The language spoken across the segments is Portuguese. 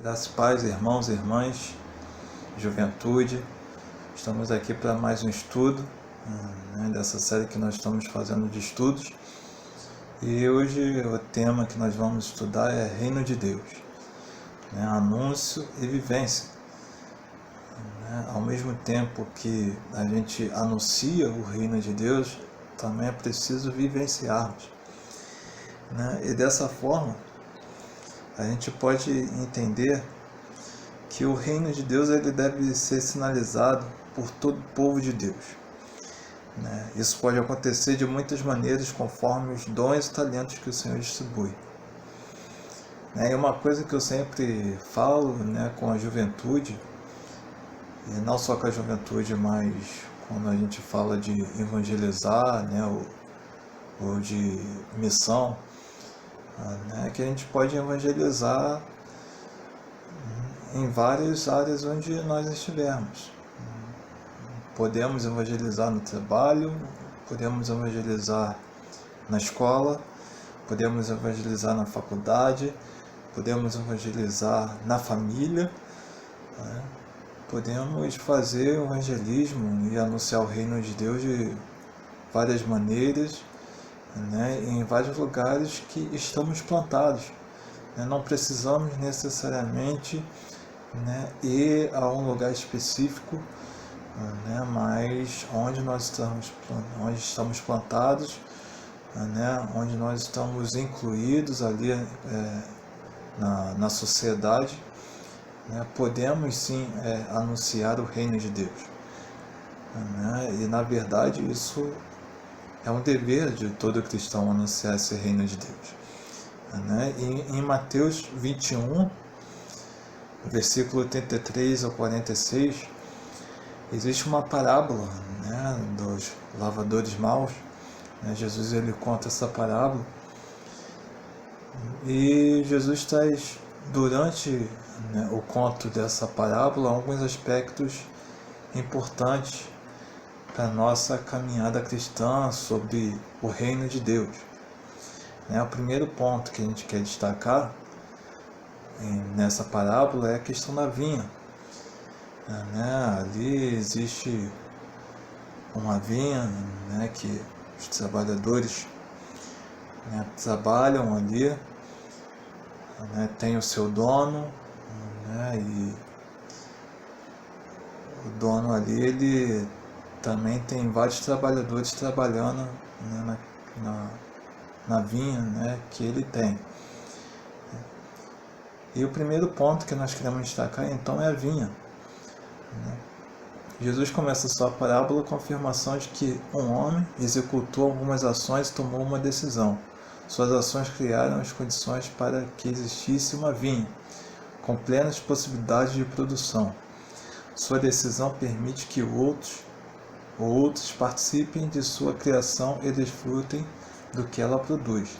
Graças e paz, irmãos e irmãs, juventude, estamos aqui para mais um estudo dessa série que nós estamos fazendo de estudos. E hoje o tema que nós vamos estudar é Reino de Deus, anúncio e vivência. Ao mesmo tempo que a gente anuncia o Reino de Deus, também é preciso vivenciarmos. E dessa forma, a gente pode entender que o reino de Deus ele deve ser sinalizado por todo o povo de Deus. Isso pode acontecer de muitas maneiras conforme os dons e talentos que o Senhor distribui. E uma coisa que eu sempre falo com a juventude, e não só com a juventude, mas quando a gente fala de evangelizar ou de missão, que a gente pode evangelizar em várias áreas onde nós estivermos. Podemos evangelizar no trabalho, podemos evangelizar na escola, podemos evangelizar na faculdade, podemos evangelizar na família, podemos fazer o evangelismo e anunciar o reino de Deus de várias maneiras, em vários lugares que estamos plantados. Não precisamos necessariamente ir a um lugar específico, mas onde nós estamos plantados, onde nós estamos incluídos ali na sociedade, podemos sim anunciar o reino de Deus. E na verdade isso é um dever de todo cristão anunciar esse reino de Deus. E em Mateus 21, versículo 33 ao 46, existe uma parábola dos lavadores maus. Jesus ele conta essa parábola e Jesus traz durante o conto dessa parábola alguns aspectos importantes para a nossa caminhada cristã sobre o reino de Deus. O primeiro ponto que a gente quer destacar nessa parábola é a questão da vinha. Ali existe uma vinha que os trabalhadores trabalham ali, tem o seu dono, e o dono ali ele também tem vários trabalhadores trabalhando na vinha que ele tem. E o primeiro ponto que nós queremos destacar então é a vinha. Jesus começa a sua parábola com a afirmação de que um homem executou algumas ações e tomou uma decisão. Suas ações criaram as condições para que existisse uma vinha, com plenas possibilidades de produção. Sua decisão permite que outros participem de sua criação e desfrutem do que ela produz.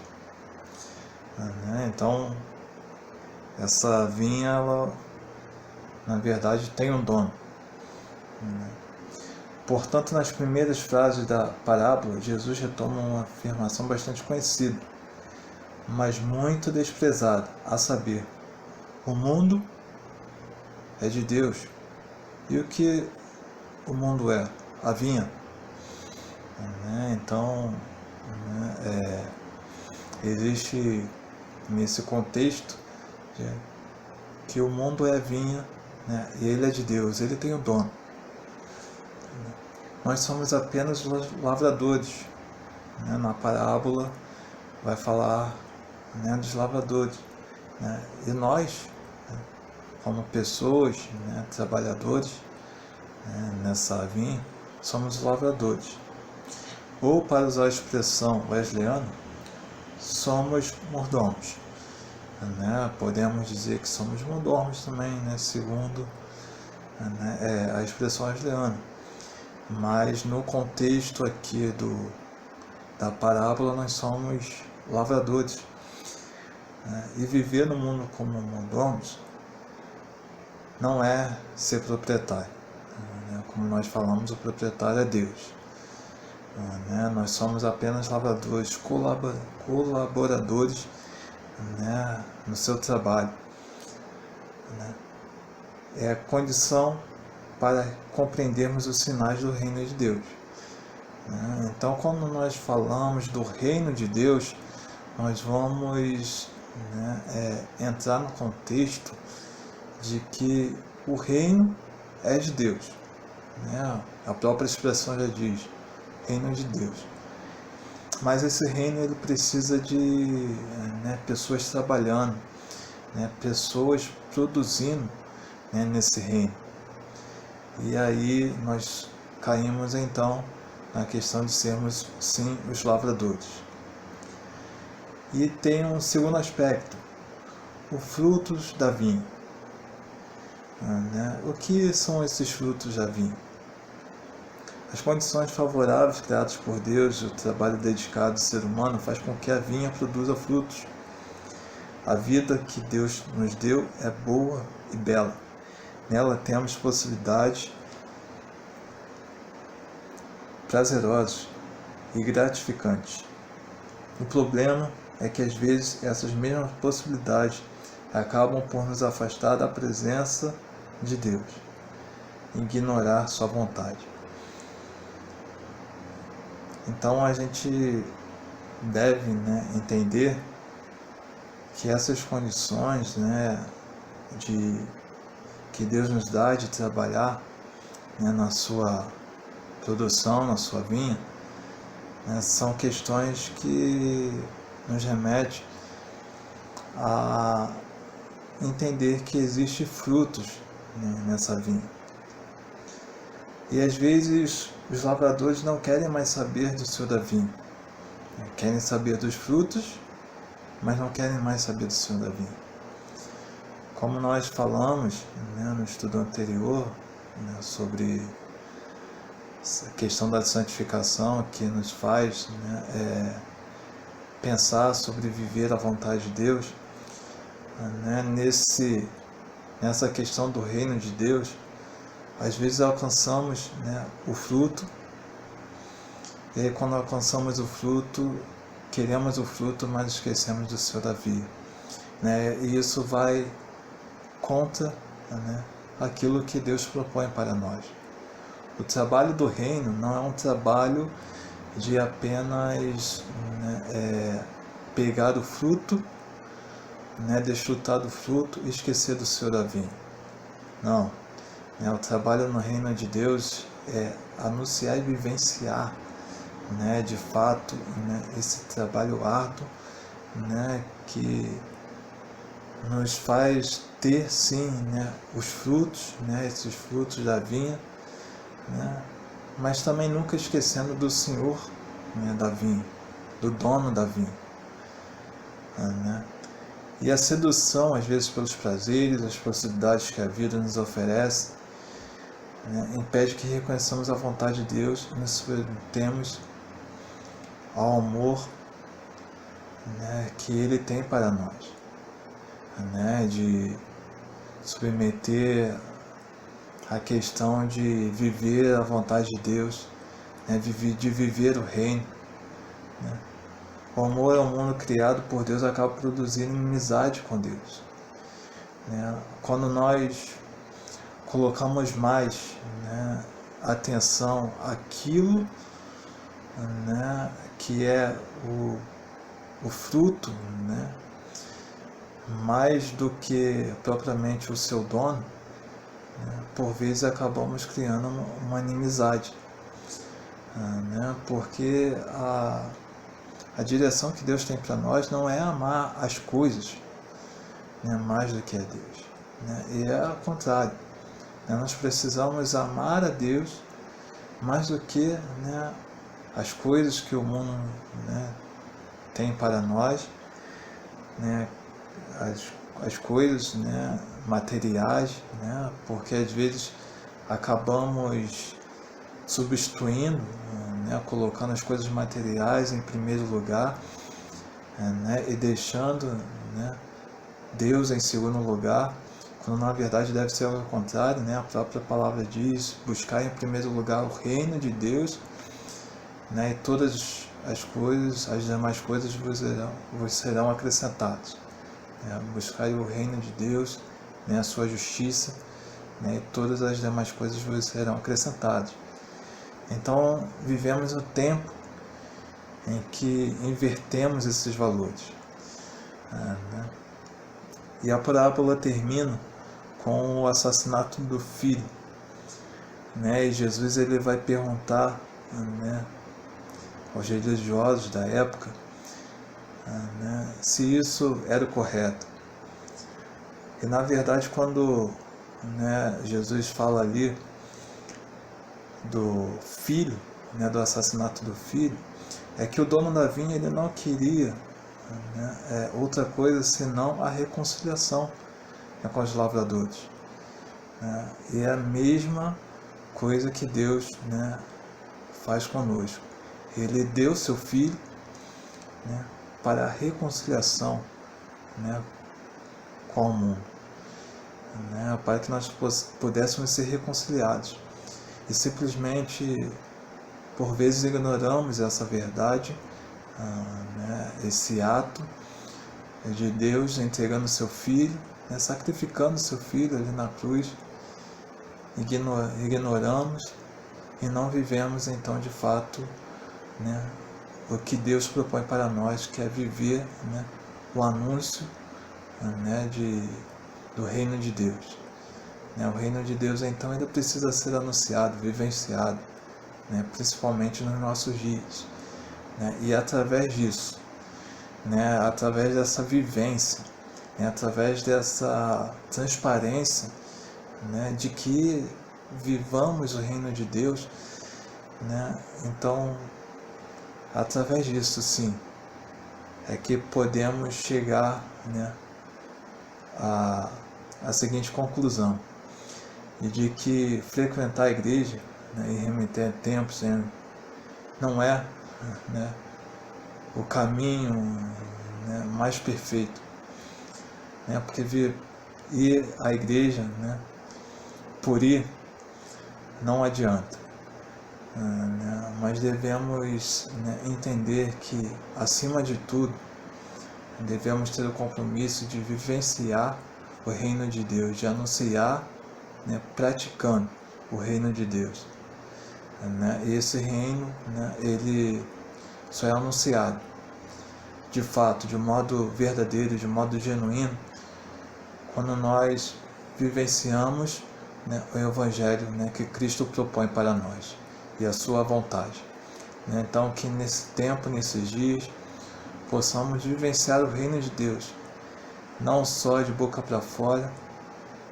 Então, essa vinha, ela, na verdade, tem um dono. Portanto, nas primeiras frases da parábola, Jesus retoma uma afirmação bastante conhecida, mas muito desprezada, a saber, o mundo é de Deus. E o que o mundo é? A vinha. Então, existe nesse contexto que o mundo é a vinha, e ele é de Deus, ele tem o dono. Nós somos apenas lavradores. Na parábola vai falar dos lavradores. E nós, como pessoas, trabalhadores nessa vinha, somos lavradores. Ou, para usar a expressão wesleyana, somos mordomos. Podemos dizer que somos mordomos também, segundo a expressão wesleyana. Mas no contexto aqui da parábola nós somos lavradores. E viver no mundo como mordomos não é ser proprietário. Como nós falamos, o proprietário é Deus. Nós somos apenas lavradores, colaboradores no seu trabalho. é condição para compreendermos os sinais do reino de Deus. Então, quando nós falamos do reino de Deus, nós vamos entrar no contexto de que o reino é de Deus. A própria expressão já diz, reino de Deus. Mas esse reino ele precisa de pessoas trabalhando, pessoas produzindo nesse reino. E aí nós caímos então na questão de sermos, sim, os lavradores. E tem um segundo aspecto, os frutos da vinha. O que são esses frutos da vinha? As condições favoráveis criadas por Deus, o trabalho dedicado do ser humano faz com que a vinha produza frutos. A vida que Deus nos deu é boa e bela. Nela temos possibilidades prazerosas e gratificantes. O problema é que às vezes essas mesmas possibilidades acabam por nos afastar da presença de Deus, ignorar sua vontade. Então a gente deve entender que essas condições que Deus nos dá de trabalhar na sua produção, na sua vinha, são questões que nos remetem a entender que existem frutos nessa vinha. E às vezes os lavradores não querem mais saber do Senhor da vinha. Querem saber dos frutos, mas não querem mais saber do Senhor da vinha. Como nós falamos no estudo anterior sobre a questão da santificação, que nos faz pensar sobre viver a vontade de Deus, nessa questão do reino de Deus, às vezes alcançamos o fruto, e aí, quando alcançamos o fruto, queremos o fruto, mas esquecemos do Senhor da vinha. E isso vai contra aquilo que Deus propõe para nós. O trabalho do reino não é um trabalho de apenas pegar o fruto, desfrutar do fruto e esquecer do Senhor da vinha. Não. O trabalho no reino de Deus é anunciar e vivenciar de fato esse trabalho árduo que nos faz ter sim os frutos, esses frutos da vinha, mas também nunca esquecendo do Senhor da vinha, do dono da vinha. E a sedução, às vezes, pelos prazeres, as possibilidades que a vida nos oferece, impede que reconheçamos a vontade de Deus e nos submetemos ao amor que Ele tem para nós, de submeter a questão de viver a vontade de Deus, de viver o reino. O amor ao mundo criado por Deus acaba produzindo inimizade com Deus. Quando nós colocamos mais atenção àquilo que é o fruto, mais do que propriamente o seu dono, por vezes acabamos criando uma inimizade, porque a direção que Deus tem para nós não é amar as coisas mais do que a Deus, e é ao contrário. Nós precisamos amar a Deus mais do que as coisas que o mundo tem para nós, as coisas materiais, porque às vezes acabamos substituindo, colocando as coisas materiais em primeiro lugar, e deixando Deus em segundo lugar, quando na verdade deve ser ao contrário. A própria palavra diz: buscar em primeiro lugar o reino de Deus, e todas as coisas, as demais coisas vos serão acrescentadas. Buscar o reino de Deus, a sua justiça, né, e todas as demais coisas vos serão acrescentadas. Então, vivemos o tempo em que invertemos esses valores. Né? E a parábola termina com o assassinato do filho. Né? E Jesus ele vai perguntar, né, aos religiosos da época, né, se isso era o correto. E na verdade, quando, né, Jesus fala ali do filho, né, do assassinato do filho, é que o dono da vinha ele não queria, né, outra coisa senão a reconciliação, né, com os lavradores. Né? E é a mesma coisa que Deus, né, faz conosco. Ele deu seu filho, né, para a reconciliação, né, com o mundo, né, para que nós pudéssemos ser reconciliados. E simplesmente, por vezes, ignoramos essa verdade, né, esse ato de Deus entregando seu filho, né, sacrificando seu filho ali na cruz. Ignoramos e não vivemos então de fato, né, o que Deus propõe para nós, que é viver, né, o anúncio, né, do reino de Deus. Né, o reino de Deus então ainda precisa ser anunciado, vivenciado, né, principalmente nos nossos dias. Né, e através disso, né, através dessa vivência, né, através dessa transparência, né, de que vivamos o reino de Deus, né, então através disso sim é que podemos chegar, né, a seguinte conclusão, de que frequentar a igreja, né, e remeter tempos, né, não é, né, o caminho, né, mais perfeito, né, porque ir à igreja, né, por ir não adianta, né, mas devemos, né, entender que acima de tudo devemos ter o compromisso de vivenciar o reino de Deus, de anunciar, né, praticando o reino de Deus. Né? E esse reino, né, ele só é anunciado de fato, de modo verdadeiro, de modo genuíno, quando nós vivenciamos, né, o Evangelho, né, que Cristo propõe para nós e a sua vontade. Né? Então, que nesse tempo, nesses dias, possamos vivenciar o reino de Deus, não só de boca para fora,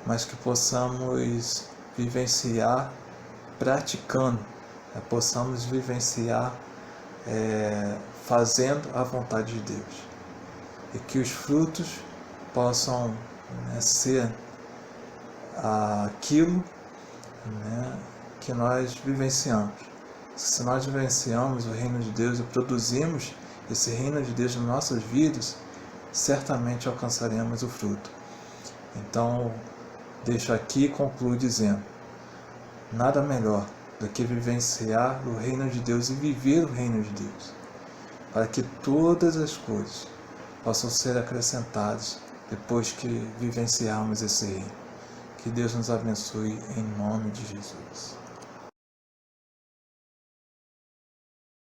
mas que possamos vivenciar praticando, possamos vivenciar fazendo a vontade de Deus, e que os frutos possam, né, ser aquilo, né, que nós vivenciamos. Se nós vivenciamos o reino de Deus e produzimos esse reino de Deus nas nossas vidas, certamente alcançaremos o fruto. Então, deixo aqui e concluo dizendo: nada melhor do que vivenciar o reino de Deus e viver o reino de Deus, para que todas as coisas possam ser acrescentadas depois que vivenciarmos esse reino. Que Deus nos abençoe em nome de Jesus.